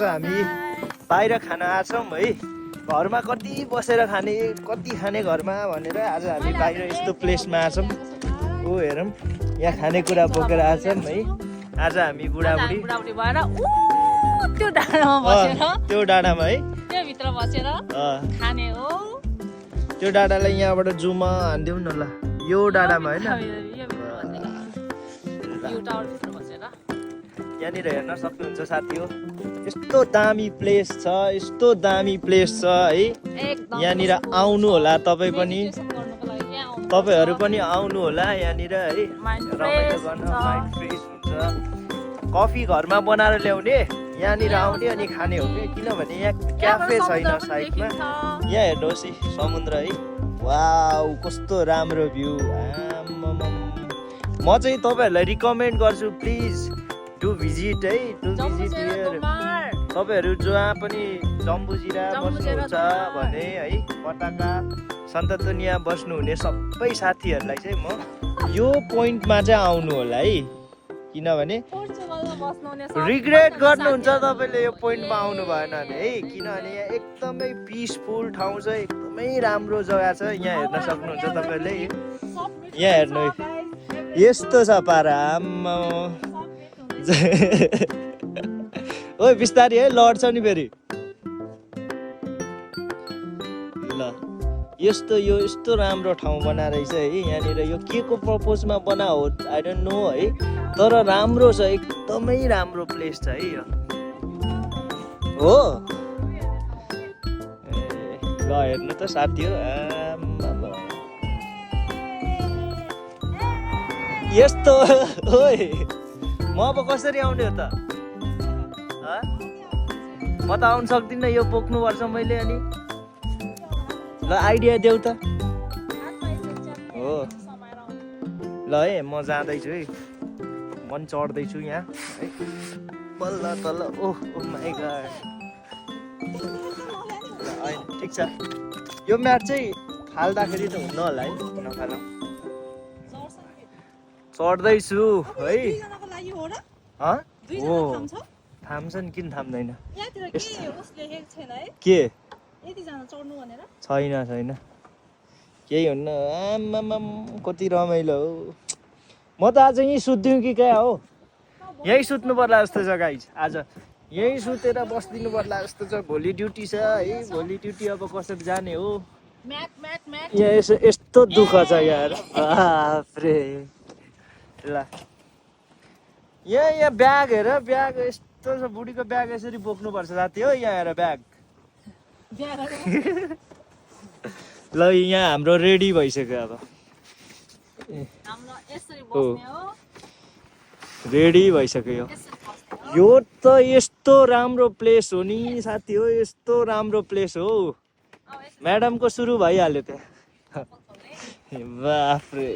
आज हामी बाहिर खान आछौँ है। घरमा कति बसेर खाने कति खाने घरमा भनेर आज हामी बाहिर यस्तो प्लेसमा आछौँ। ओ हेरौँ यहाँ खानेकुरा बोकेर आछौँ है। आज हामी बुढाबुढी भएर त्यो डाँडामा बसेर त्यो डाँडामा है त्यो भित्र बसेर खाने हो। त्यो डाँडालाई यहाँबाट जुमा हानिदिउँ न ल। यो डाँडामा होइन यहाँनिर हेर्न सक्नुहुन्छ साथी हो। यस्तो दामी प्लेस छ, यस्तो दामी प्लेस छ है। यहाँनिर आउनु होला तपाईँ पनि, तपाईँहरू पनि आउनु होला यहाँनिर है। रमाइलो गर्न माइन्ड फ्रेस हुन्छ। कफी घरमा बनाएर ल्याउने, यहाँनिर आउने अनि खाने हो कि। किनभने यहाँ क्याफे छैन साइडमा। यहाँ हेर्नुहोस् है समुद्र है। वाउ कस्तो राम्रो भ्यू। म चाहिँ तपाईँहरूलाई रिकमेन्ड गर्छु प्लिज टु भिजिट है। To visit here. तपाईँहरू जहाँ पनि जम्बुजिरा बस्नुहुन्छ भने है, पटाका सन्ततुनिया बस्नुहुने सबै साथीहरूलाई चाहिँ म यो पोइन्टमा चाहिँ आउनु होला है। किनभने रिग्रेट गर्नुहुन्छ तपाईँले यो पोइन्टमा आउनु भएन भने है। किनभने यहाँ एकदमै पिसफुल ठाउँ छ, एकदमै राम्रो जग्गा छ। यहाँ हेर्न सक्नुहुन्छ तपाईँले। यहाँ हेर्नु यस्तो छ पारा आम्मा। ओ बिस्तारी है लड्छ नि फेरि ल। यस्तो यो यस्तो राम्रो ठाउँ बनाएछ है। यहाँनिर यो के को पर्पजमा बना हो आई डोन्ट नो है, तर राम्रो छ, एकदमै राम्रो प्लेस छ है यो हो। ल हेर्नु त साथी हो। यस्तो ओए म अब कसरी आउने हो त? म त आउनु सक्दिनँ, यो बोक्नुपर्छ मैले। अनि ल आइडिया देऊ त। हो ल है म जाँदैछु है। मन चढ्दैछु यहाँ है। बल्ल तल ओह माइ गॉड। ठिक छ यो म्याट चाहिँ फाल्दाखेरि त हुन्न होला है। नफाल चढ्दैछु है। हो थाम्छन् किन थाम्दैन। के छैन छैन केही हुन्न। आम्माम कति रमाइलो हो। म त आज यहीँ सुत्दिउँ कि क्या हो। यहीँ सुत्नु पर्ला जस्तो छ गाइस। आज यहीँ सुतेर बस्दिनु पर्ला जस्तो छ। भोलि ड्युटी छ है। भोलि ड्युटी अब कसरी जाने हो। यहाँ यस्तो दुःख छ यार बाफ्रे। ल यहाँ ब्याग हेर, ब्याग यस्तो छ। बुढीको ब्याग यसरी बोक्नुपर्छ साथी हो। यहाँ हेर ब्याग। ल यहाँ हाम्रो रेडी भइसक्यो अब। रेडी भइसक्यो यो त। यस्तो राम्रो प्लेस हो नि साथी हो। यस्तो राम्रो प्लेस हो। म्याडमको सुरु भइहाल्यो त्यहाँ। बाफ्रे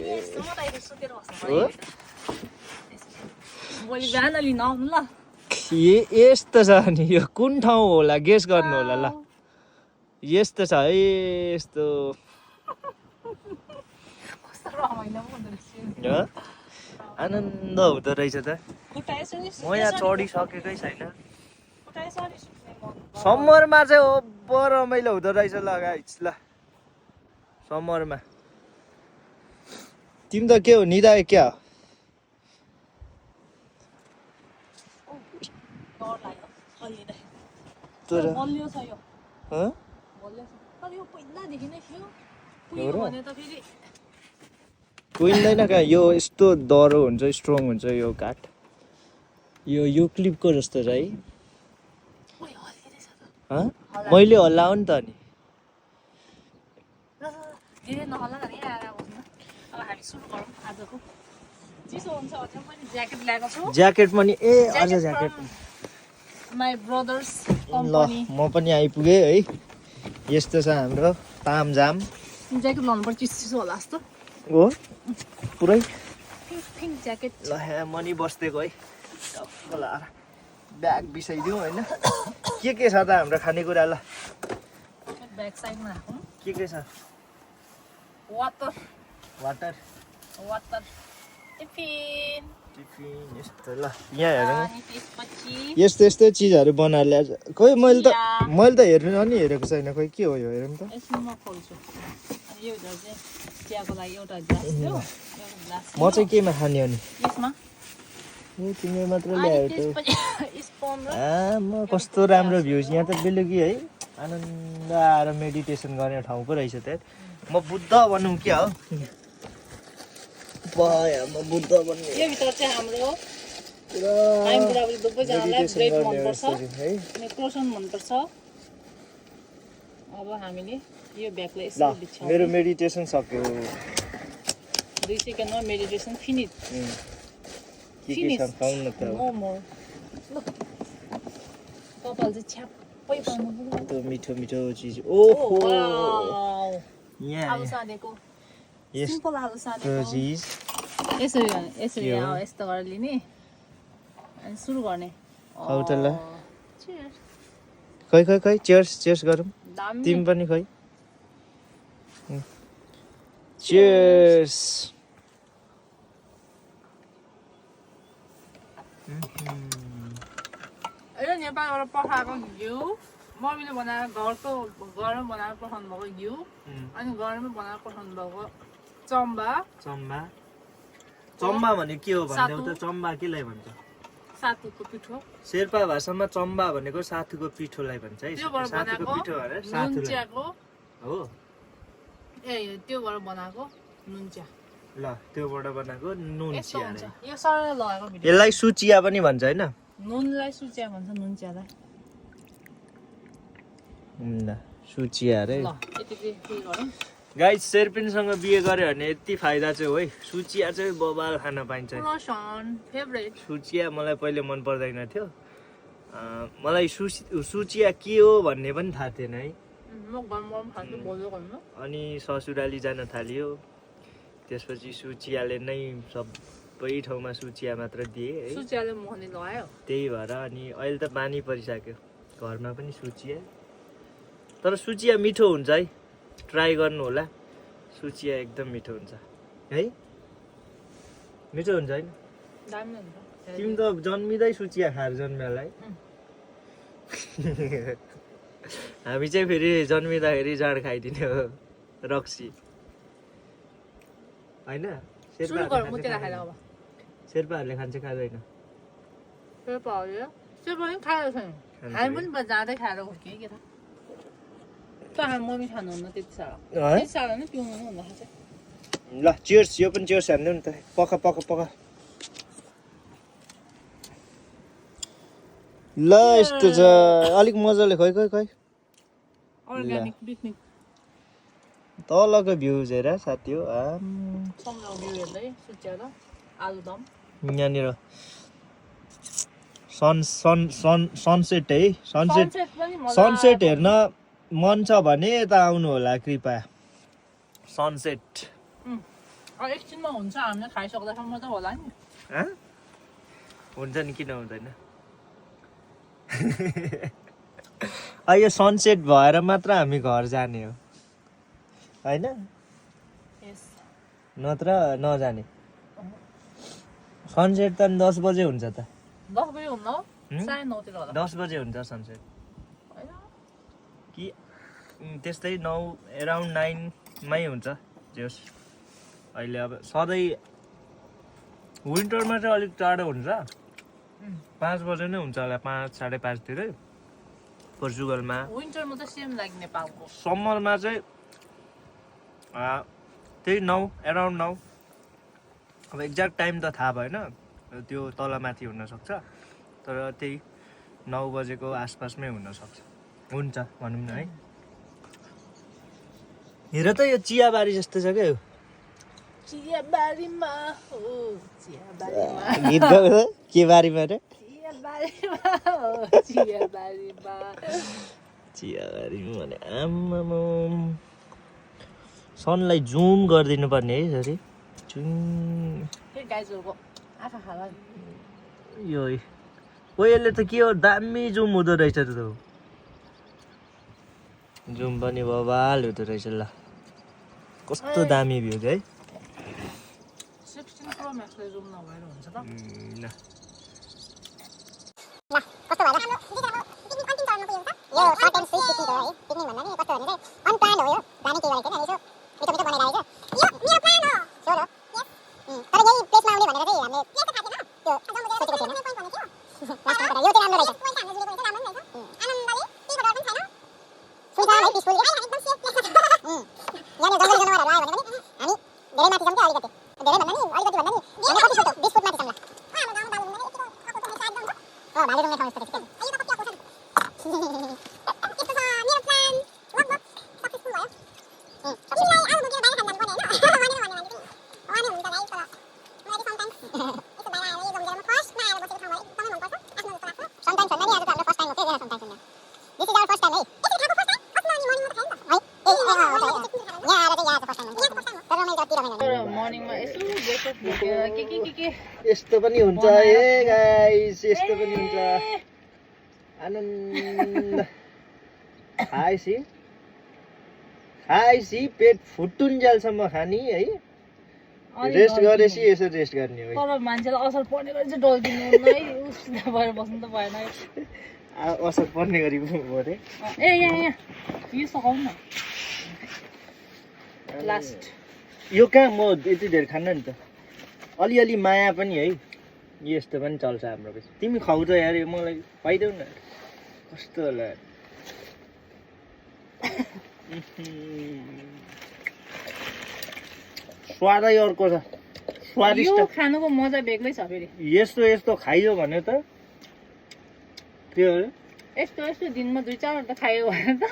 यस्तो छ नि। यो कुन ठाउँ होला गेस गर्नु होला ल। यस्तो छ है यस्तो। आनन्द हुँदो रहेछ त। म यहाँ चढिसकेकै छैन। समरमा चाहिँ ओभर रमाइलो हुँदो रहेछ ल गाइस। ल समरमा तिमी त के हो निदाए क्या? कुहिँदैन क्या यो। यस्तो डह्रो हुन्छ, स्ट्रङ हुन्छ यो काठ। यो क्लिपको जस्तो छ है। मैले हल्लाऊ नि त नि। ज्याकेट पनि ए अझ ज्याकेट। ल म पनि आइपुगेँ है। यस्तो छ हाम्रो तामझाम। ज्याकेट लाउनु पर्छ चिसो होला जस्तो हो पुरै। ज्याकेट ल म नि बस्दिएको है। ब्याग बिसाइदिउँ होइन। के छ त हाम्रो खानेकुरा? ल ब्याक साइडमा के छ? वाटर वाटर टिफिन टिफिन यस्तो ल यहाँ हेरौँ अनि त्यसपछि यस्तो यस्तो चिजहरू बनाएर ल्याएर खोइ मैले त हेर्नु अनि हेरेको छैन खोइ के हो यो हेरौँ त यसमा म खोल्छु अनि यो भित्र चाहिँ चियाको लागि एउटा ग्लास थियो एउटा ग्लास म चाहिँ केमा खाने अनि यसमा ए तिमी मात्र अनि ल्यायो त त्यसपछि स्पुन र म कस्तो राम्रो भ्यूज यहाँ त बेलुकी है आनन्द आएर मेडिटेसन गर्ने ठाउँ पो रहेछ त म बुद्ध भनौँ क्या हो म बुद्ध भन्ने यो भित्र चाहिँ हाम्रो पुरा हामी बुढाबुढी दुवैजनालाई मेडिटेसन ब्रेड गर्ने मनपर्छ है अनि क्रोसन मनपर्छ अब हामीले यो ब्यागलाई ल यसो बिछाउँदै मेरो मेडिटेसन सक्यो 2 सेकेन्डमा मेडिटेसन फिनिट के छ खाउँ न त नो मोर कपाल चाहिँ छ्याप्पै पार्नु पर्यो त्यो मिठो मिठो चिज ओहो वाउ यहाँ आलु सानेको यस्तो सिम्पल आलु सानेको चिज यसरी के हो? यस्तो गरेर लिने अनि सुरु गर्ने हौ त ल Cheers. खै चियर्स गरौँ दामी तिमी पनि खै चियर्स यो नेपालबाट पठाएको घिउ मम्मीले बनाएर घरको घरमा बनाएर पठाउनु भएको घिउ अनि घरमै बनाएर पठाउनु भएको चम्बा चम्बा भने के हो भन्दै त चम्बा केलाई भन्छ सातुको पिठो शेर्पा भाषामा चम्बा भनेको साथुको पिठोलाई भन्छ है त्योबाट साथुको बनाएको पिठो भनेर नुन साथुलाई चियाको हो त्योबाट बनाएको नुन चिया ल त्योबाट बनाएको नुन यस्तो चिया हुन्छ रे यो सरल लगाएको भिडियो यसलाई सुचिया पनि भन्छ हैन नुनलाई सुचिया भन्छ नुन चियालाई ल सुचिया रे ल यति के गरौँ गाइस शेर्पिनसँग बिहे गर्यो भने यति फाइदा चाहिँ हो है सुचिया चाहिँ बबाल खान पाइन्छ क्रोसन फेभरेट सुचिया मलाई पहिले मन पर्दैन थियो मलाई सुचिया के हो भन्ने पनि थाहा थिएन है म घरमा खान्छु बोल्यो गर्नु अनि ससुराली जान थाल्यो त्यसपछि सुचियाले नै सबै ठाउँमा सुचिया मात्र दिए है सुचियाले मोहनी लगायो त्यही भएर अनि अहिले त बानी परिसक्यो घरमा पनि सुचिया तर सुचिया मिठो हुन्छ है ट्राई गर्नु होला सुचिया एकदम मिठो हुन्छ है मिठो हुन्छ हैन दामी हुन्छ तिमी त जन्मिँदै सुचिया खाएर जन्मेलाई हामी चाहिँ फेरि जन्मिँदाखेरि जाँड खाइदिने हो रक्सी होइन सुरु गरौँ म त्यसलाई खाएर अब शेर्पाहरूले खान्छ खाँदैन शेर्पाहरूले शेर्पा पनि खाएको छैन हामी पनि जाँदै खाएर हुर्क्यौँ के थाहा त हामी मम्मी खानुहुन्न त्यति साह्रो त्यति साह्रो नै पिउनु नै हुँदा चाहिँ ल चियर्स यो पनि चियर्स हान्नु नि त पका ल यस्तो छ अलिक मजाले खै अर्ग्यानिक पिकनिक तलको भ्युज हेर साथी हो सँगै भ्यू हेर्दै सुचिया र आलुदम यहाँनिर सनसेट है सनसेट हेर्न मन छ भने यता आउनु होला कृपया सनसेट एकछिनमा हुन्छ हामीले खाइसक्दासम्म त होला नि हुन्छ नि किन हुँदैन यो सनसेट भएर मात्र हामी घर जाने हो होइन नत्र नजाने सनसेट त 10 बजे हुन्छ त 10 बजे हुन्न 9:30 होला 10 बजे हुन्छ सनसेट कि त्यस्तै 9 अराउन्ड 9 मै हुन्छ जस अहिले अब सधैँ विन्टरमा चाहिँ अलिक टाढो हुन्छ 5 बजे नै हुन्छ होला 5 5:30 तिरै पोर्चुगलमा विन्टरमा त सेम लाइक नेपालको समरमा चाहिँ त्यही 9 अराउन्ड 9 अब एक्ज्याक्ट टाइम त थाहा भएन त्यो तलमाथि हुनसक्छ तर त्यही 9 बजेको आसपासमै हुनसक्छ हुन्छ भनौँ न है हेर त यो चियाबारी जस्तो छ क्या चियाबारीमा हो चियाबारीमा गीत गाउँदा के बारीमा रे चियाबारीमा भने आम्मामा सनलाई जुम गरिदिनु पर्ने है सरी जुम यो यसले त के हो दामी जुम हुँदो रहेछ त जुम पनि बबाल हुँदो रहेछ ल कस्तो दामी भ्यू है 16 प्रो म्याक्सले जुम नभएर हुन्छ त ल कस्तो भयो यो सर्ट एन्ड स्विट पिकनिक हो है पिकनिक भन्दा नि कस्तो भने चाहिँ अनप्लान हो यो प्लानै केही गरेको छैन यसो मिठो मिठो बनाइरहेको छ यो मेरो प्लान हो तर यही प्लेसमा आउने भनेर चाहिँ हामीले त्यो सोचेको थिएन लास्टमा यो चाहिँ राम्रो रहेछ सुन्छ है पिसफुल यहाँनिर जङ्गली जनावरहरू आयो भने पनि हामी धेरै माथि छौँ क्या अलिकति धेरै भन्दा नि हामी कति फुट 20 फुट माथि छौँ ल भाले रुङ्ने ठाउँ यस्तो रहेछ मर्निङमा यसो ब्रेकफास्ट बोकेर के यस्तो पनि हुन्छ ए गाइस यस्तो पनि हुन्छ आनन्द खाएसी पेट फुटुन्जेलसम्म खाने है रेस्ट गरेपछि यसो रेस्ट गर्ने हो तर मान्छेलाई असर पर्ने गरी चाहिँ डल्दिनु नै उस भएर बस्नु त भएन असर पर्ने गरी हो रे ए यहाँ यो सघाउनु न लास्ट यो कहाँ म यति धेरै खान्न नि त अलिअलि माया पनि है यस्तो पनि चल्छ हाम्रो बेस तिमी खाउँछ यार मलाई पाइदेऊ न कस्तो होला स्वादै अर्को छ स्वादिष्ट यो खानुको मजा बेग्लै छ फेरि यस्तो खाइयो भने त के हो यस्तो दिनमा 2-4 वटा खायो भने त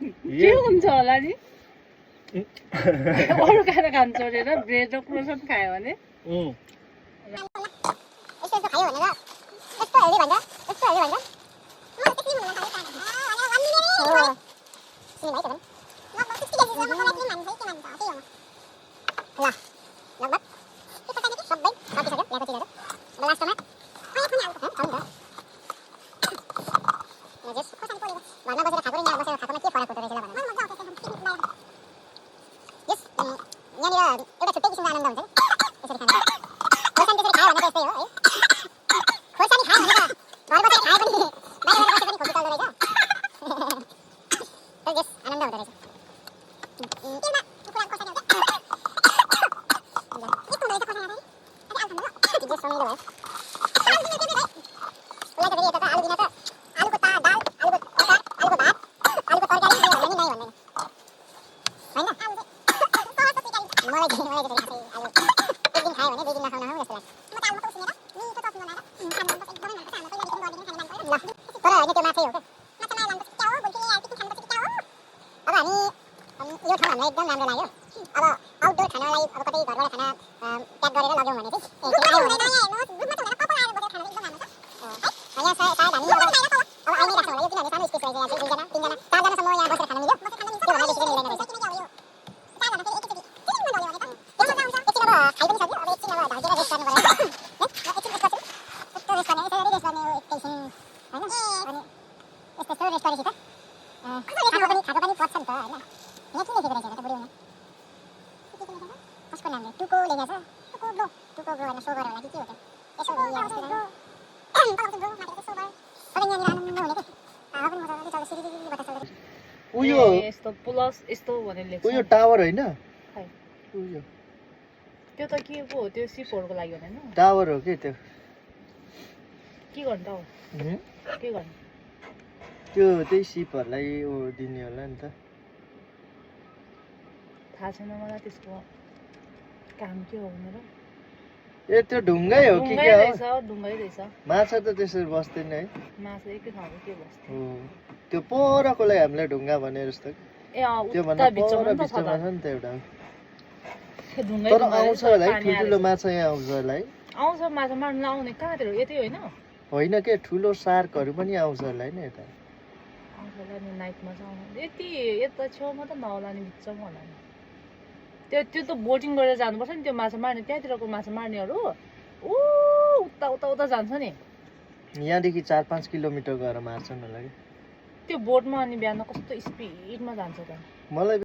के हुन्छ होला नि अरू खाना खानु छोडेर ब्रेड र क्रोसन खायो भने यस्तो खायो भनेर यस्तो हेल्दी भन्छ उयो टावर होइन त्यो त के पो हो त्यो सिपहरुको लागि हो हैन टावर हो के त्यो के गर्नु टावर के गर्नु त्यो त्यही सिपहरुलाई ओ दिने होला नि त थाहा छैन मलाई त्यसको काम के हो भनेर ए त्यो ढुङ्गै हो कि के हो ढुङ्गै रहेछ माछा त त्यसरी बस्दैन है माछा एकै ठाउँमा के बस्छ हो त्यो परकोलाई हामीले ढुङ्गा भने जस्तो ए त्यो भन्दा पर बिचमा छ नि त एउटा तर आउँछ होला है ठुलो माछा यहाँ आउँछ होला है आउँछ माछा मार्न आउने कहाँतिर यतै होइन होइन के ठुलो सार्कहरू पनि आउँछ होला हैन यता आउँछ होला नि नाइटमा चाहिँ यति यता छेउमा त नहोला नि बिचमा होला नि त्यो त बोटिङ गरेर जानुपर्छ नि त्यो माछा मार्ने त्यहाँतिरको माछा मार्नेहरू उता जान्छ नि यहाँदेखि 4-5 किलोमिटर गएर मार्छन् होला कि त्यो बोटमा अनि बिहान कस्तो स्पिडमा जान्छ त मलाई